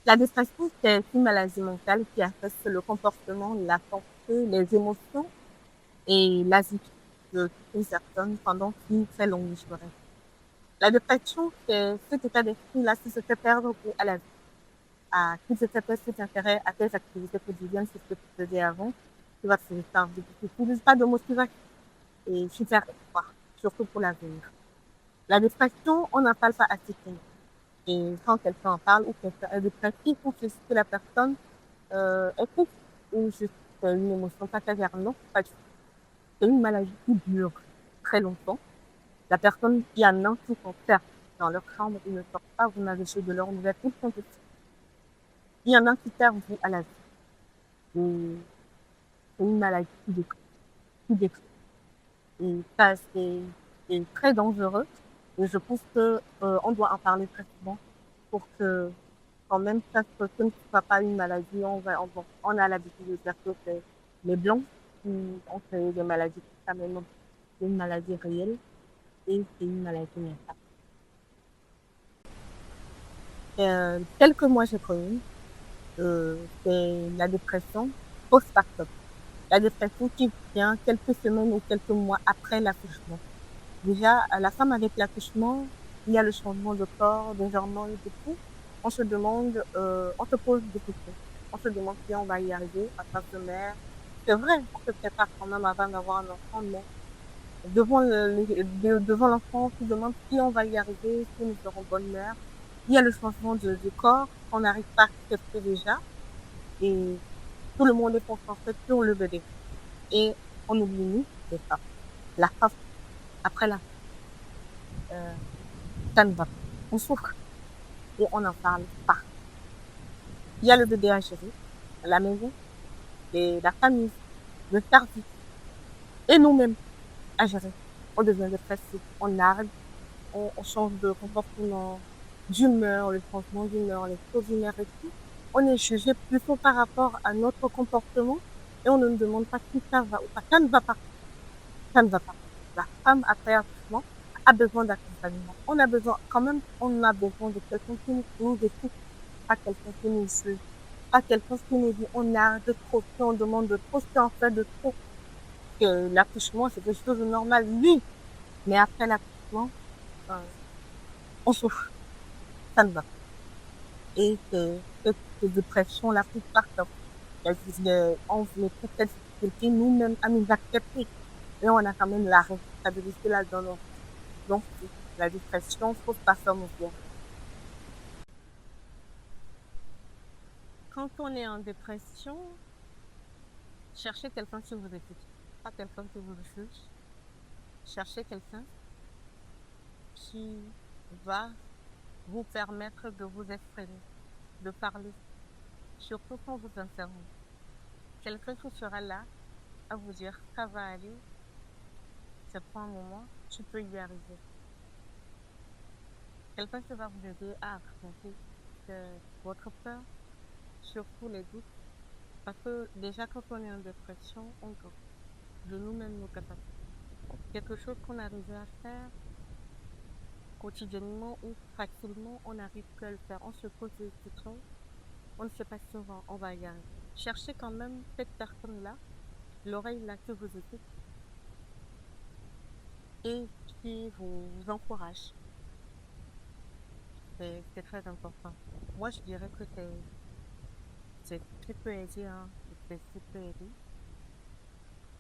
La dépression, c'est une maladie mentale qui affecte le comportement, la pensée, les émotions et l'attitude de toute une personne pendant une très longue durée. La dépression, c'est cet état d'esprit-là qui se fait perdre goût à la vie, qui se fait perdre cet intérêt à tes activités quotidiennes, c'est ce que tu faisais avant, tu vas te faire tu n'utilises pas de motivation et tu perds espoir, surtout pour l'avenir. La dépression, on n'en parle pas assez souvent. Et quand quelqu'un en parle ou quelqu'un est dépressif, on sait que la personne est triste ou juste une émotion passagère. Non, pas du tout. C'est une maladie qui dure très longtemps. La personne qui en a qui s'enferme dans leur chambre, ils ne sortent pas, vous n'avez chez de leur nouvelle, ils sont petits. Il y en a qui perdent goût à la vie. Et c'est une maladie qui détruit, qui détruit. Et ça, c'est très dangereux. Et je pense que on doit en parler très souvent pour que quand même ça que ce ne soit pas une maladie. On a l'habitude de dire que c'est les blancs qui ont créé des maladies comme ça, mais non, c'est une maladie réelle et c'est une maladie mentale. Tel que moi j'ai connu, c'est la dépression postpartum. La dépression qui vient quelques semaines ou quelques mois après l'accouchement. Déjà, à la femme avec l'accouchement, il y a le changement de corps, des hormones et tout. On se demande, on se pose des questions. On se demande si on va y arriver en tant que mère. C'est vrai, on se prépare quand même avant d'avoir un enfant, mais devant l'enfant, on se demande si on va y arriver, si nous serons bonnes mères. Il y a le changement de corps qu'on n'arrive pas à accepter déjà. Et tout le monde est concentré sur le bébé. Et on oublie, nous, les femmes. La femme, après la, euh, ça ne va pas. On souffre et on n'en parle pas. Il y a le bébé à gérer, la maison, et la famille, le service, et nous-mêmes à gérer. On devient dépressif, on arrête, on change de comportement, d'humeur, le changement d'humeur, les faux d'humeur et tout. On est jugé plutôt par rapport à notre comportement et on ne nous demande pas si ça va ou pas. Ça ne va pas. Ça ne va pas. La femme, après accouchement, a besoin d'accompagnement. On a besoin, quand même, on a besoin de quelqu'un qui nous écoute, pas quelqu'un qui nous suit, pas quelqu'un qui nous dit on a de trop, si on demande de trop, si on fait de trop. Que l'accouchement, c'est quelque chose de normal, oui, mais après l'accouchement, euh, on souffre, ça ne va pas. Et cette dépression, la plupart, on veut cette difficulté nous-mêmes à nous accepter. Et on a quand même la responsabilité là-dedans. Donc, la dépression, faut pas faire mourir. Quand on est en dépression, cherchez quelqu'un qui vous écoute, pas quelqu'un qui vous juge. Cherchez quelqu'un qui va vous permettre de vous exprimer, de parler, surtout quand vous intervenez. Quelqu'un qui sera là à vous dire, ça va aller, c'est pas un moment, tu peux y arriver. Quelqu'un qui va vous aider à affronter votre peur, surtout les doutes. Parce que déjà, quand on est en dépression, on doute de nous-mêmes, nos capacités. Quelque chose qu'on arrivait à faire quotidiennement ou facilement, on n'arrive plus à le faire. On se pose des questions, on ne sait pas si on va y arriver. Cherchez quand même cette personne-là, l'oreille là que vous écoute et qui vous encourage. C'est très important. Moi, je dirais que c'est ce qui peut aider, hein, c'est ce qui peut aider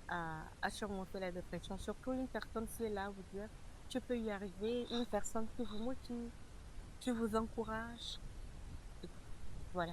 à surmonter la dépression. Surtout une personne qui est là à vous dire, tu peux y arriver, une personne qui vous motive, qui vous encourage. Voilà.